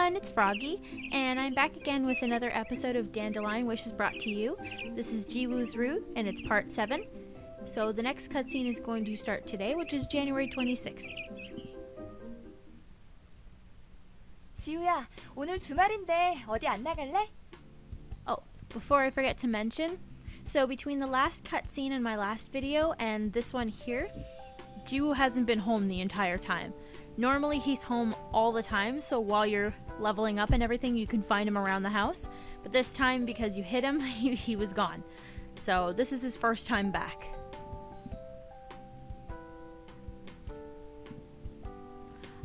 everyone, it's Froggy, and I'm back again with another episode of Dandelion Wishes brought to you. This is Jiwoo's route, and it's part 7. So the next cutscene is going to start today, which is January 26th. 지우야, 오늘 주말인데 어디 안 나갈래? Oh, before I forget to mention, so between the last cutscene in my last video and this one here, Jiwoo hasn't been home the entire time. Normally he's home all the time, so while you're leveling up and everything, you can find him around the house. But this time, because you hit him, he was gone. So this is his first time back.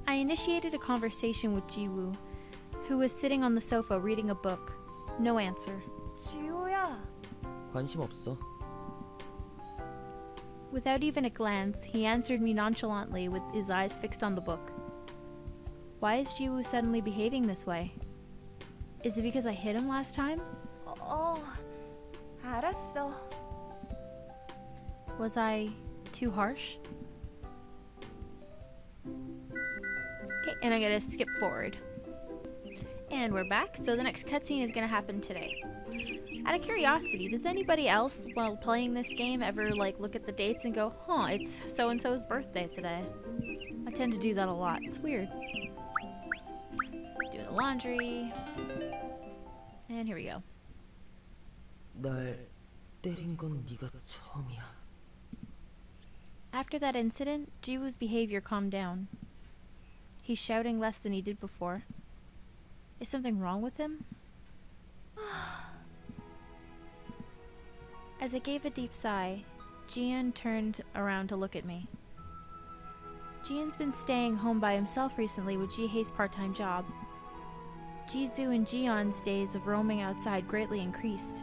I initiated a conversation with Jiwoo, who was sitting on the sofa reading a book. No answer. 지우야. 관심 없어. Without even a glance, he answered me nonchalantly with his eyes fixed on the book. Why is Jiwoo suddenly behaving this way? Is it because I hit him last time? 알았어. Was I too harsh? Okay, and I'm gonna skip forward. And we're back, so the next cutscene is gonna happen today. Out of curiosity, does anybody else, while playing this game, ever look at the dates and go, huh, it's so-and-so's birthday today? I tend to do that a lot. It's weird. Do the laundry. And here we go. 날 때린 건 네가 처음이야. After that incident, Jiwoo's behavior calmed down. He's shouting less than he did before. Is something wrong with him? As I gave a deep sigh, Jian turned around to look at me. Jian's been staying home by himself recently with Jihei's part-time job. Jisoo and Jiyeon's days of roaming outside greatly increased.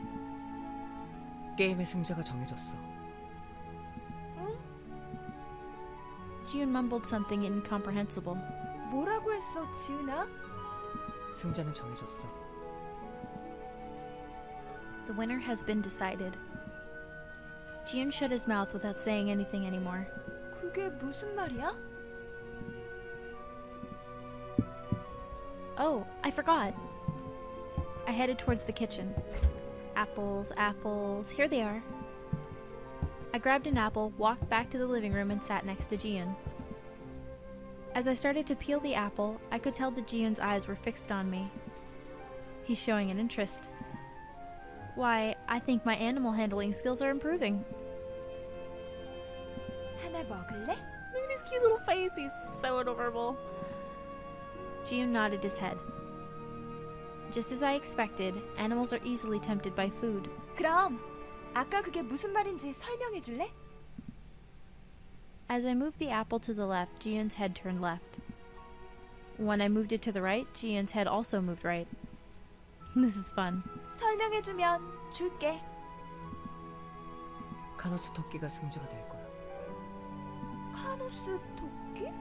게임의 승자가 정해졌어. Jian mumbled something incomprehensible. 뭐라고 했어, 지우나? 승자는 정해졌어. The winner has been decided. Jian shut his mouth without saying anything anymore. 그게 무슨 말이야? Oh, I forgot. I headed towards the kitchen. Apples, apples, here they are. I grabbed an apple, walked back to the living room, and sat next to Jian. As I started to peel the apple, I could tell that Jian's eyes were fixed on me. He's showing an interest. Why, I think my animal handling skills are improving. 하나 먹을래? Look at his cute little face, he's so adorable. Jian nodded his head. Just as I expected, animals are easily tempted by food. 그럼 아까 그게 무슨 말인지 설명해 줄래? As I moved the apple to the left, Jian's head turned left. When I moved it to the right, Jian's head also moved right. This is fun. 설명해 주면 줄게. 카노스 토끼가 승자가 될 거야. 카노스 토끼?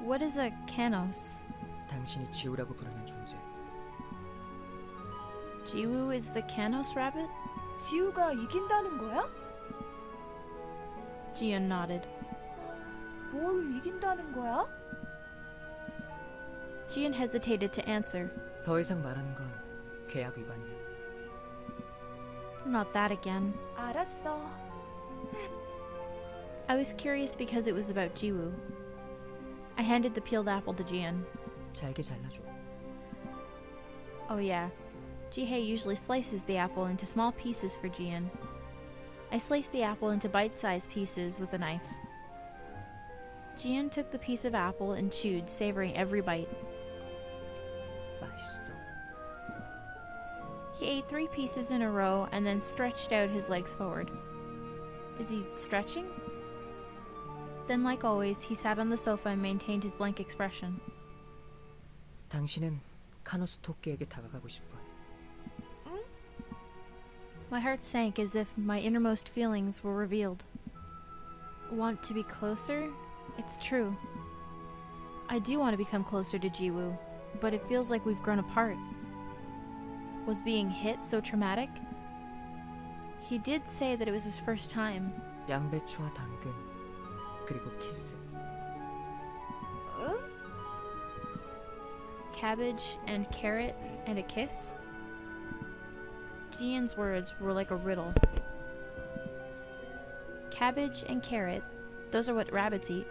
What is a Kanos? 당신이 지우라고 부르는 존재. Jiwoo is the Kanos rabbit? 지우가 이긴다는 거야? Jian nodded. 뭘 이긴다는 거야? Jian hesitated to answer. 더 이상 말하는 건 계약 위반이야. Not that again. 알았어. I was curious because it was about Jiwoo. I handed the peeled apple to Jian. 잘게 잘라줘. Oh yeah, Jihei usually slices the apple into small pieces for Jian. I sliced the apple into bite-sized pieces with a knife. Jian took the piece of apple and chewed, savoring every bite. 맛있어. He ate 3 pieces in a row and then stretched out his legs forward. Is he stretching? Then, like always, he sat on the sofa and maintained his blank expression. 당신은 카노스 토끼에게 다가가고 싶어. My heart sank as if my innermost feelings were revealed. Want to be closer? It's true. I do want to become closer to Jiwoo, but it feels like we've grown apart. Was being hit so traumatic? He did say that it was his first time. 양배추와 당근 그리고 키스. 응? Cabbage and carrot and a kiss? Jian's words were like a riddle. Cabbage and carrot, those are what rabbits eat.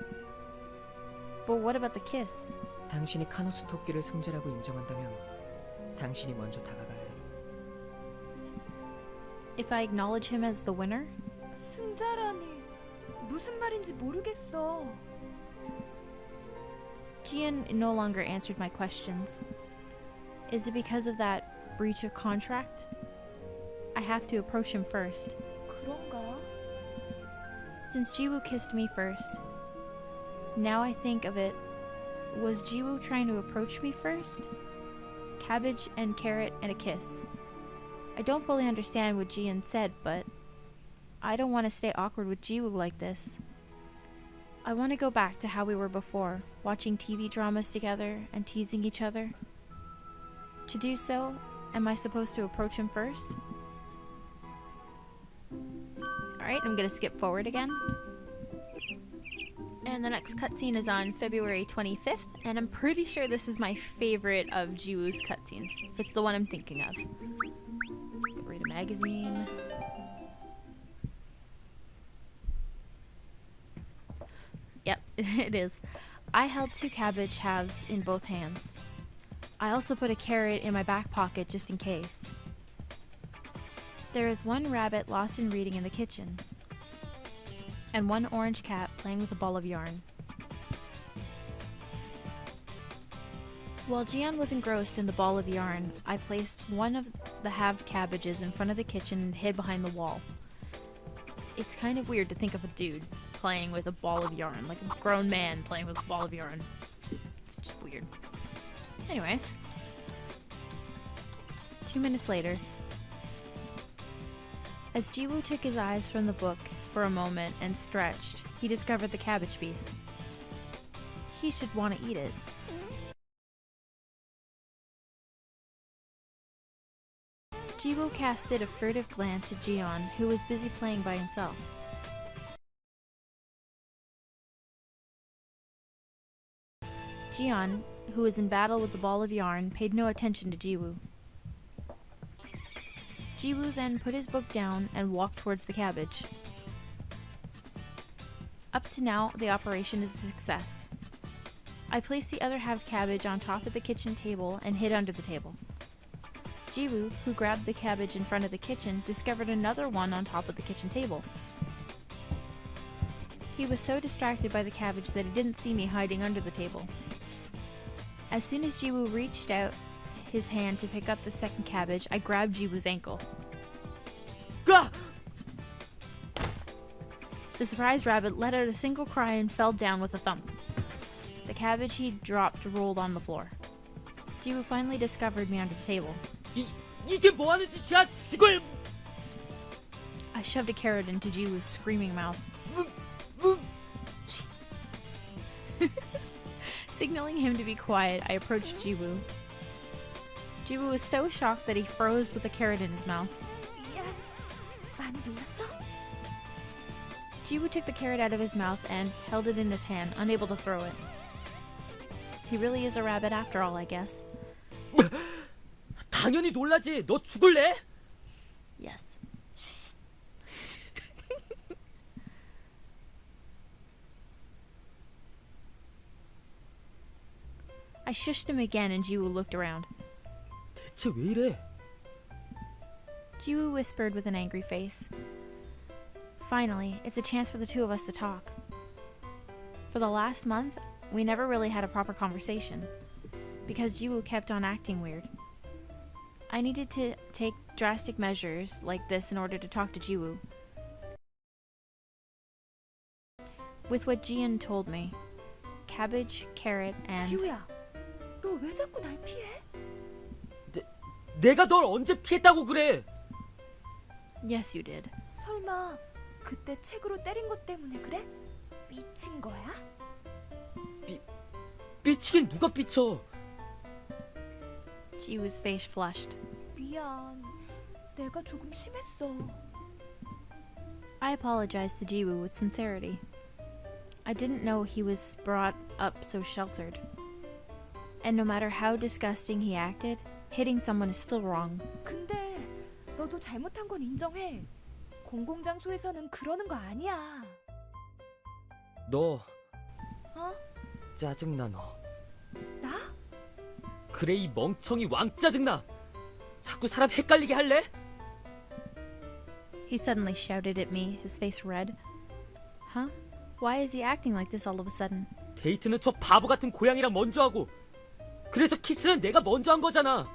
But what about the kiss? 당신이 카노스 토끼를 승자라고 인정한다면 당신이 먼저 다가가야 해. If I acknowledge him as the winner? 승자라니 무슨 말인지 모르겠어. Jian no longer answered my questions. Is it because of that breach of contract? I have to approach him first. 그런가? Since Jiwoo kissed me first, now I think of it, was Jiwoo trying to approach me first? Cabbage and carrot and a kiss. I don't fully understand what Jian said, but I don't want to stay awkward with Jiwoo like this. I want to go back to how we were before, watching TV dramas together and teasing each other. To do so, am I supposed to approach him first? Alright, I'm gonna skip forward again. And the next cutscene is on February 25th, and I'm pretty sure this is my favorite of Jiwoo's cutscenes, if it's the one I'm thinking of. Read a magazine. Yep, it is. I held 2 cabbage halves in both hands. I also put a carrot in my back pocket just in case. There is 1 rabbit lost in reading in the kitchen, and 1 orange cat playing with a ball of yarn. While Jian was engrossed in the ball of yarn, I placed 1 of the halved cabbages in front of the kitchen and hid behind the wall. It's kind of weird to think of a dude playing with a ball of yarn, like a grown man playing with a ball of yarn. It's just weird. Anyways. 2 minutes later, as Jiwoo took his eyes from the book for a moment and stretched, he discovered the cabbage piece. He should want to eat it. Jiwoo casted a furtive glance at Jian, who was busy playing by himself. Jian, who was in battle with the ball of yarn, paid no attention to Jiwoo. Jiwoo then put his book down and walked towards the cabbage. Up to now, the operation is a success. I placed the other halved cabbage on top of the kitchen table and hid under the table. Jiwoo, who grabbed the cabbage in front of the kitchen, discovered another one on top of the kitchen table. He was so distracted by the cabbage that he didn't see me hiding under the table. As soon as Jiwoo reached out his hand to pick up the second cabbage, I grabbed Jiwoo's ankle. Gah! The surprised rabbit let out a single cry and fell down with a thump. The cabbage he dropped rolled on the floor. Jiwoo finally discovered me under the table. 이게 뭐 하는 짓이야? 죽을! I shoved a carrot into Jiwoo's screaming mouth. Signaling him to be quiet, I approached Jiwoo. Jiwoo was so shocked that he froze with a carrot in his mouth. 미안. 많이 놀랐어? Jiwoo took the carrot out of his mouth and held it in his hand, unable to throw it. He really is a rabbit after all, I guess. 당연히 놀라지. 너 죽을래? Yes. I shushed him again and Jiwoo looked around. 대체 왜 이래? Jiwoo whispered with an angry face. Finally, it's a chance for the 2 of us to talk. For the last month, we never really had a proper conversation, because Jiwoo kept on acting weird. I needed to take drastic measures like this in order to talk to Jiwoo. With what Jian told me, cabbage, carrot, and... 지우야, 너 왜 자꾸 날 피해? 내가 널 언제 피했다고 그래? Yes, you did. 설마 그때 책으로 때린 것 때문에 그래? 삐친 거야? 삐치긴 누가 삐쳐? Jiwoo's face flushed. 미안. 내가 조금 심했어. I apologized to Jiwoo with sincerity. I didn't know he was brought up so sheltered. And no matter how disgusting he acted, hitting someone is still wrong. 근데 너도 잘못한 건 인정해. 공공장소에서는 그러는 거 아니야. 너 어? 짜증나 너. 나? 그래 이 멍청이 왕 짜증나. 자꾸 사람 헷갈리게 할래? He suddenly shouted at me, his face red. Huh? Why is he acting like this all of a sudden? 데이트는 저 바보 같은 고양이랑 먼저 하고 그래서 키스는 내가 먼저 한 거잖아.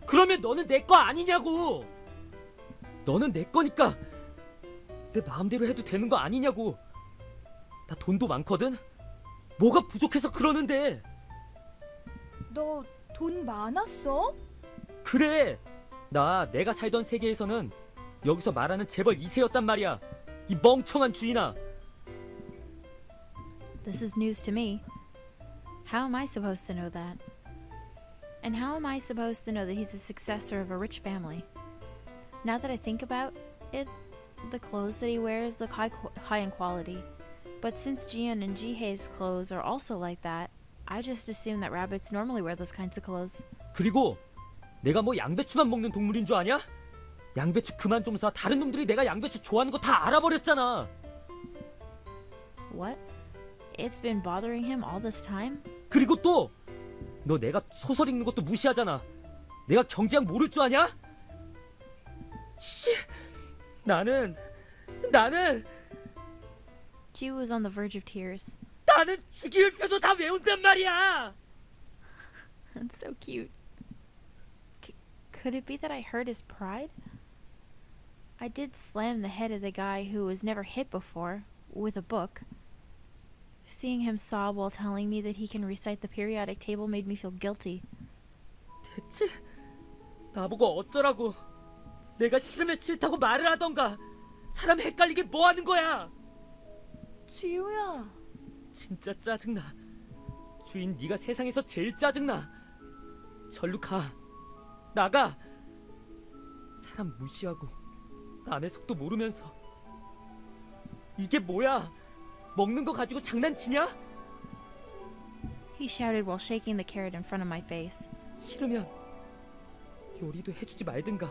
그러면 너는 내 거 아니냐고. 너는 내 거니까 내 마음대로 해도 되는 거 아니냐고. 나 돈도 많거든. 뭐가 부족해서 그러는데. 너 돈 많았어? 그래. 내가 살던 세계에서는 여기서 말하는 재벌 2세였단 말이야. 이 멍청한 주인아. This is news to me. How am I supposed to know that? And how am I supposed to know that he's the successor of a rich family? Now that I think about it, the clothes that he wears look high in quality. But since Jian and Jihei's clothes are also like that, I just assume that rabbits normally wear those kinds of clothes. 그리고 내가 뭐 양배추만 먹는 동물인 줄 아냐? 양배추 그만 좀 사. 다른 놈들이 내가 양배추 좋아하는 거 다 알아버렸잖아. What? It's been bothering him all this time? 그리고 또 너 내가 소설 읽는 것도 무시하잖아. 내가 경제학 모를 줄 아냐? 씨, 나는 Jiwoo was on the verge of tears. 나는 주기율 표도 다 외운단 말이야. That's so cute. Could it be that I hurt his pride? I did slam the head of the guy who was never hit before with a book. Seeing him sob while telling me that he can recite the periodic table made me feel guilty. 대체 나보고 어쩌라고. 내가 싫으면 싫다고 말을 하던가. 사람 헷갈리게 뭐 하는 거야. 지우야. 진짜 짜증나. 주인 네가 세상에서 제일 짜증나. 절로 가. 나가. 사람 무시하고 남의 속도 모르면서. 이게 뭐야? 먹는 거 가지고 장난치냐? He shouted while shaking the carrot in front of my face. 싫으면 요리도 해주지 말든가.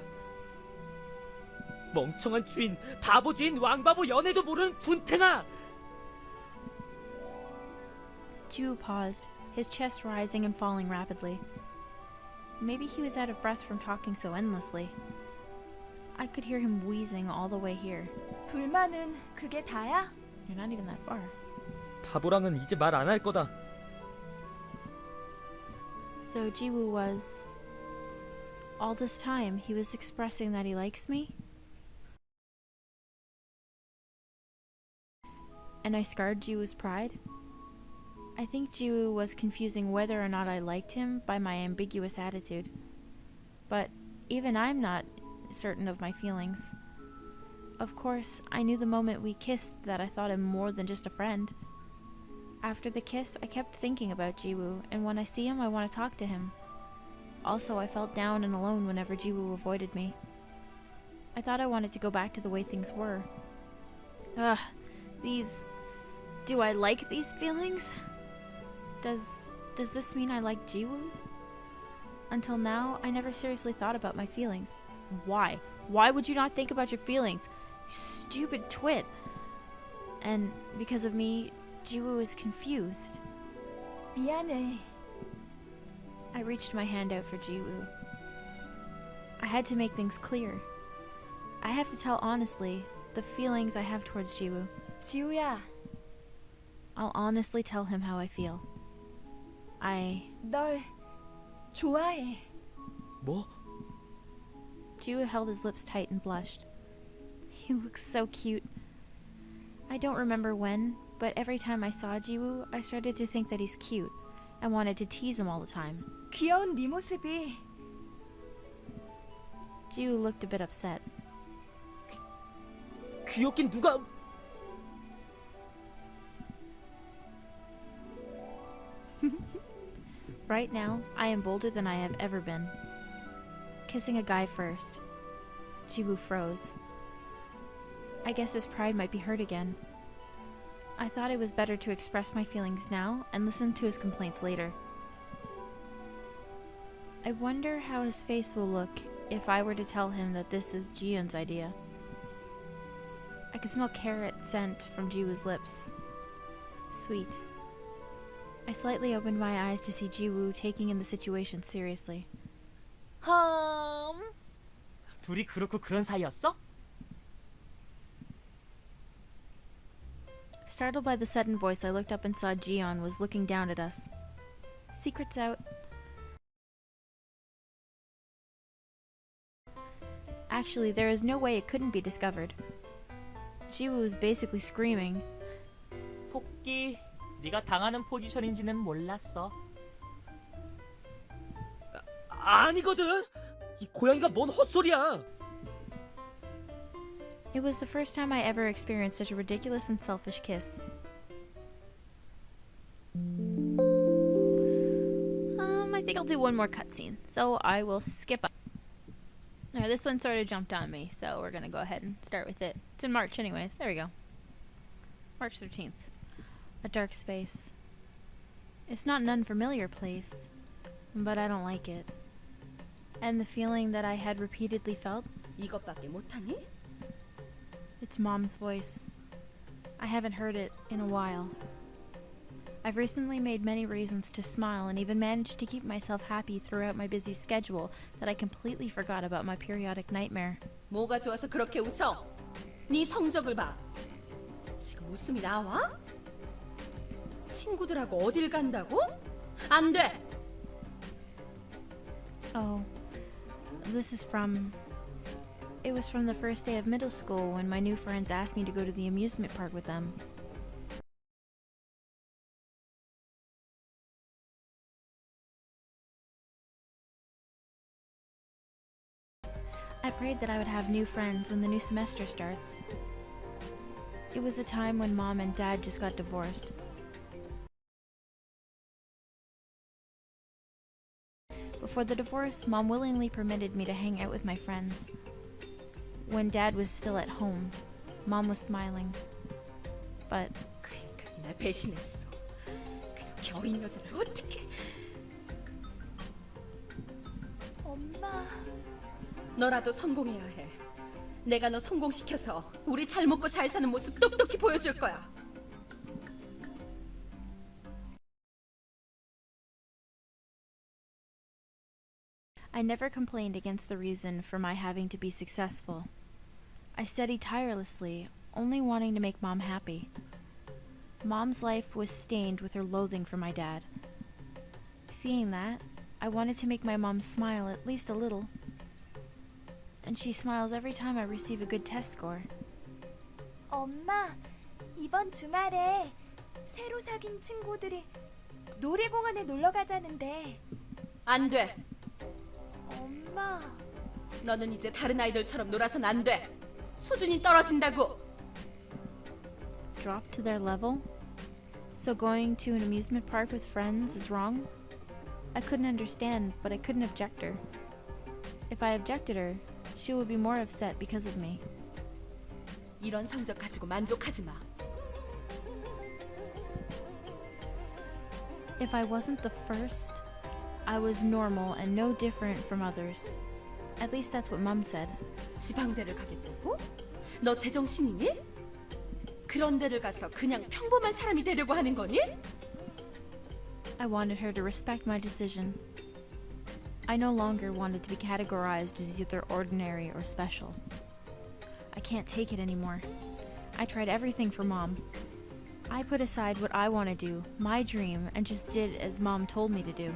멍청한 주인, 바보 주인, 왕바보 연애도 모르는 둔탱아. Jiwoo paused, his chest rising and falling rapidly. Maybe he was out of breath from talking so endlessly. I could hear him wheezing all the way here. 불만은 그게 다야? You're not even that far. 바보랑은 이제 말 안 할 거다. So Jiwoo was... All this time, he was expressing that he likes me? And I scarred Jiwoo's pride? I think Jiwoo was confusing whether or not I liked him by my ambiguous attitude. But even I'm not certain of my feelings. Of course, I knew the moment we kissed that I thought him more than just a friend. After the kiss, I kept thinking about Jiwoo, and when I see him, I want to talk to him. Also, I felt down and alone whenever Jiwoo avoided me. I thought I wanted to go back to the way things were. Ugh, do I like these feelings? Does this mean I like Jiwoo? Until now, I never seriously thought about my feelings. Why? Why would you not think about your feelings? You stupid twit. And because of me, Jiwoo is confused. 미안해. I reached my hand out for Jiwoo. I had to make things clear. I have to tell honestly the feelings I have towards Jiwoo. 지우야. I'll honestly tell him how I feel. 널 좋아해. 뭐? Jiwoo held his lips tight and blushed. He looks so cute. I don't remember when, but every time I saw Jiwoo, I started to think that he's cute and wanted to tease him all the time. 귀여운 네 모습이. Jiwoo looked a bit upset. 귀엽긴 누가... Right now, I am bolder than I have ever been. Kissing a guy first. Jiwoo froze. I guess his pride might be hurt again. I thought it was better to express my feelings now and listen to his complaints later. I wonder how his face will look if I were to tell him that this is Jiyoon's idea. I could smell carrot scent from Jiwoo's lips. Sweet. I slightly opened my eyes to see Jiwoo taking in the situation seriously. 둘이 그렇고 그런 사이였어? Startled by the sudden voice, I looked up and saw Jiyeon was looking down at us. Secret's out. Actually, there is no way it couldn't be discovered. Jiwoo was basically screaming. 토끼, 네가 당하는 포지션인지는 몰랐어. 아니거든. 이 고양이가 뭔 헛소리야. It was the first time I ever experienced such a ridiculous and selfish kiss. I think I'll do one more cutscene, so I will skip up. Now, this one sort of jumped on me, so we're gonna go ahead and start with it. It's in March anyways, there we go. March 13th. A dark space. It's not an unfamiliar place, but I don't like it. And the feeling that I had repeatedly felt? 이것밖에 못하니? It's Mom's voice. I haven't heard it in a while. I've recently made many reasons to smile and even managed to keep myself happy throughout my busy schedule that I completely forgot about my periodic nightmare. 뭐가 좋아서 그렇게 웃어? 네 성적을 봐. 지금 웃음이 나와? 친구들하고 어딜 간다고? 안 돼! Oh, this is from... It was from the first day of middle school when my new friends asked me to go to the amusement park with them. I prayed that I would have new friends when the new semester starts. It was a time when Mom and Dad just got divorced. Before the divorce, Mom willingly permitted me to hang out with my friends. When Dad was still at home, Mom was smiling. But 그러니까 날 배신했어. 그렇게 어린 여자를 어떻게... 엄마. 너라도 성공해야 해. 내가 너 성공시켜서 우리 잘 먹고 잘 사는 모습 똑똑히 보여줄 거야. I never complained against the reason for my having to be successful. I studied tirelessly, only wanting to make Mom happy. Mom's life was stained with her loathing for my dad. Seeing that, I wanted to make my mom smile at least a little. And she smiles every time I receive a good test score. 엄마, 이번 주말에 새로 사귄 친구들이 놀이공원에 놀러 가자는데. 안 돼. 엄마. 너는 이제 다른 아이들처럼 놀아선 안 돼. 수준이 떨어진다고. Drop to their level? So going to an amusement park with friends is wrong? I couldn't understand, but I couldn't object her. If I objected her, she would be more upset because of me. 이런 성적 가지고 만족하지 마. If I wasn't the first, I was normal and no different from others. At least that's what Mom said. 지방대를 가겠다고? 너 제정신이니? 그런 데를 가서 그냥 평범한 사람이 되려고 하는 거니? I wanted her to respect my decision. I no longer wanted to be categorized as either ordinary or special. I can't take it anymore. I tried everything for Mom. I put aside what I want to do, my dream, and just did as Mom told me to do.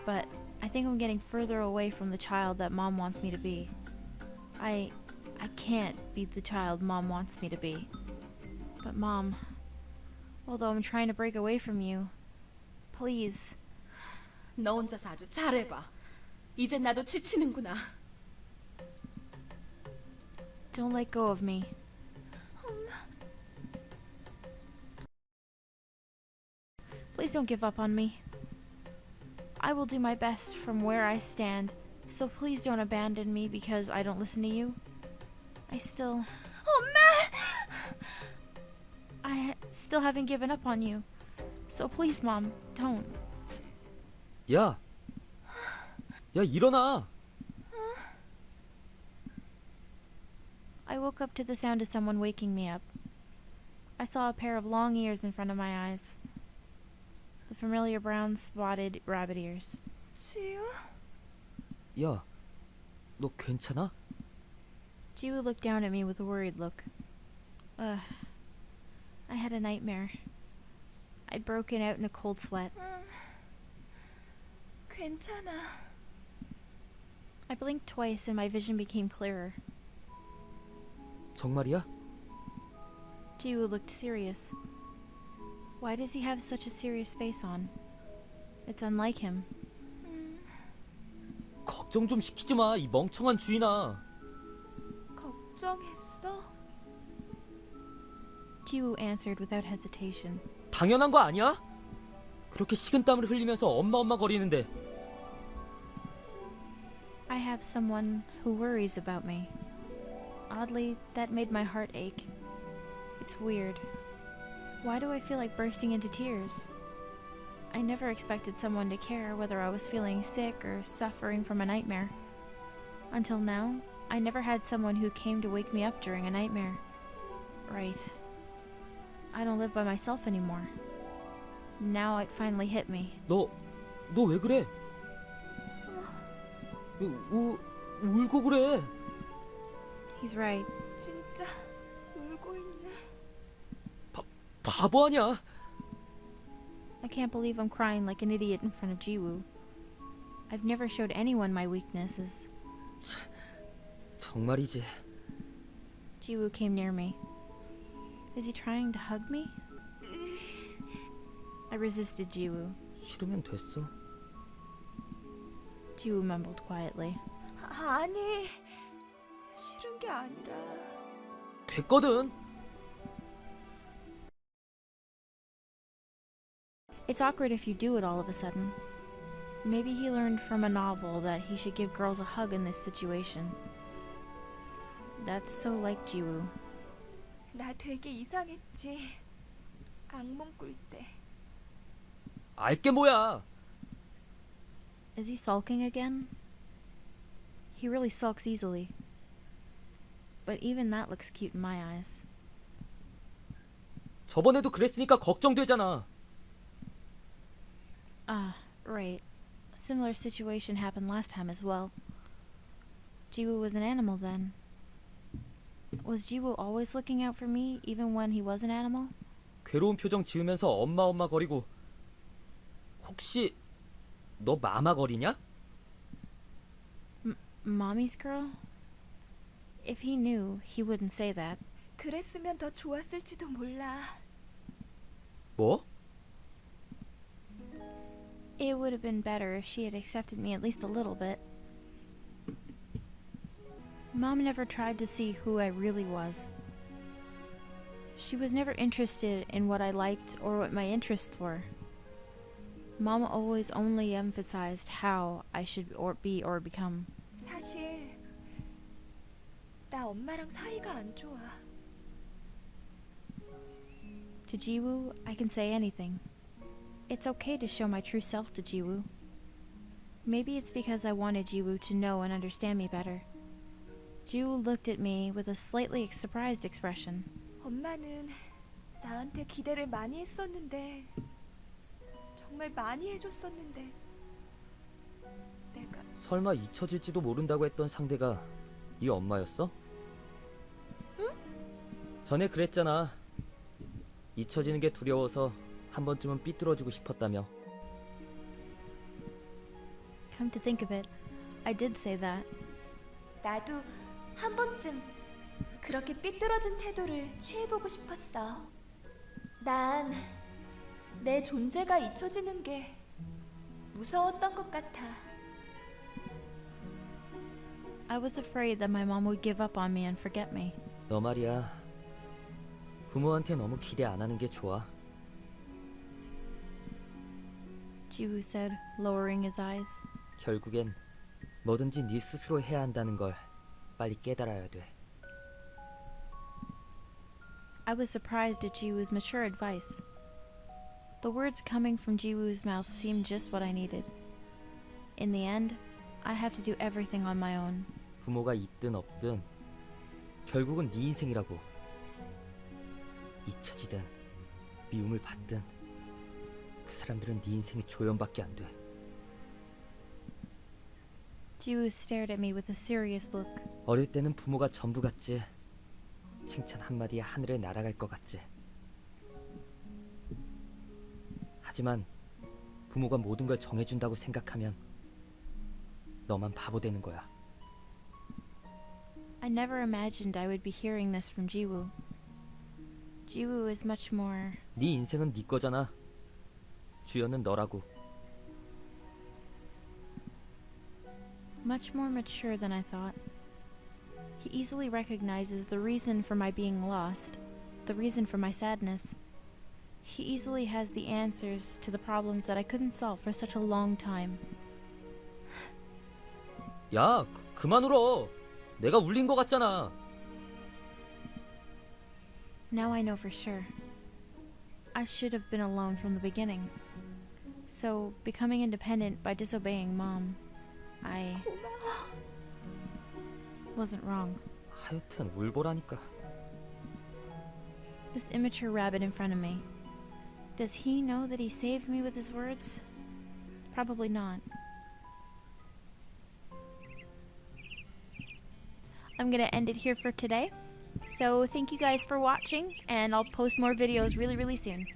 But I think I'm getting further away from the child that Mom wants me to be. I can't be the child Mom wants me to be. But Mom, although I'm trying to break away from you, please. 너 혼자서 아주 잘해봐. 이제 나도 지치는구나. Don't let go of me. Please don't give up on me. I will do my best from where I stand, so please don't abandon me because I don't listen to you. I still haven't given up on you. So please, Mom, don't. 야, 야, 일어나. I woke up to the sound of someone waking me up. I saw a pair of long ears in front of my eyes. The familiar brown spotted rabbit ears. 지우? 야, 너 괜찮아? Jiwoo looked down at me with a worried look. Ugh. I had a nightmare. I'd broken out in a cold sweat. 괜찮아. I blinked twice and my vision became clearer. 정말이야? Jiwoo looked serious. Why does he have such a serious face on? It's unlike him. 걱정 좀 시키지 마, 이 멍청한 주인아. 걱정했어? Jiwoo answered without hesitation. 당연한 거 아니야? 그렇게 식은땀을 흘리면서 엄마 거리는데. I have someone who worries about me. Oddly, that made my heart ache. It's weird. Why do I feel like bursting into tears? I never expected someone to care whether I was feeling sick or suffering from a nightmare. Until now, I never had someone who came to wake me up during a nightmare. Right. I don't live by myself anymore. Now it finally hit me. 너 왜 그래? 울고 그래. He's right. 진짜 울고 있네. 바보 아니야. I can't believe I'm crying like an idiot in front of Jiwoo. I've never showed anyone my weaknesses. 정말이지. Jiwoo came near me. Is he trying to hug me? I resisted Jiwoo. 싫으면 됐어. Jiwoo mumbled quietly. 아니, 싫은 게 아니라. 됐거든. It's awkward if you do it all of a sudden. Maybe he learned from a novel that he should give girls a hug in this situation. That's so like Jiwoo. 나 되게 이상했지. 악몽 꿀 때. 알게 뭐야. Is he sulking again? He really sulks easily. But even that looks cute in my eyes. 저번에도 그랬으니까 걱정되잖아. Ah, right. A similar situation happened last time as well. Jiwoo was an animal then. Was Jiwoo always looking out for me even when he was an animal? 괴로운 표정 지으면서 엄마 거리고. 혹시 너 마마 거리냐? Mommy's girl? If he knew, he wouldn't say that. 그랬으면 더 좋았을지도 몰라. 뭐? It would have been better if she had accepted me at least a little bit. Mom never tried to see who I really was. She was never interested in what I liked or what my interests were. Mom always only emphasized how I should be or become. 사실 나 엄마랑 사이가 안 좋아. To Jiwoo, I can say anything. It's okay to show my true self to Jiwoo. Maybe it's because I wanted Jiwoo to know and understand me better. Jiwoo looked at me with a slightly surprised expression. 엄마는 나한테 기대를 많이 했었는데 정말 많이 해줬었는데 내가 설마 잊혀질지도 모른다고 했던 상대가 네 엄마였어? 응? 전에 그랬잖아. 잊혀지는 게 두려워서 한 번쯤은 삐뚤어지고 싶었다며. Come to think of it, I did say that. 나도 한 번쯤 그렇게 삐뚤어진 태도를 취해보고 싶었어. 난 내 존재가 잊혀지는 게 무서웠던 것 같아. I was afraid that my mom would give up on me and forget me. 너 말이야. 부모한테 너무 기대 안 하는 게 좋아. Jiwoo said, lowering his eyes. 결국엔 뭐든지 네 스스로 해야 한다는 걸 빨리 깨달아야 돼. I was surprised at Jiwoo's mature advice. The words coming from Jiwoo's mouth seemed just what I needed. In the end, I have to do everything on my own. 부모가 있든 없든 결국은 네 인생이라고. 잊혀지든 미움을 받든 그 사람들은 네 인생의 조연밖에 안 돼. Jiwoo stared at me with a serious look. 어릴 때는 부모가 전부 같지. 칭찬 한마디에 하늘에 날아갈 것 같지. 하지만 부모가 모든 걸 정해준다고 생각하면 너만 바보 되는 거야. I never imagined I would be hearing this from Jiwoo. Jiwoo is much more... 네 인생은 네 거잖아. 주연은 너라고. much more mature than I thought. He easily recognizes the reason for my being lost, the reason for my sadness. He easily has the answers to the problems that I couldn't solve for such a long time. 야, 그만 울어. 내가 울린 거 같잖아. Now I know for sure. I should have been alone from the beginning. So, becoming independent by disobeying Mom, I wasn't wrong. 하여튼 울보라니까. This immature rabbit in front of me. Does he know that he saved me with his words? Probably not. I'm gonna end it here for today. So thank you guys for watching, and I'll post more videos really soon.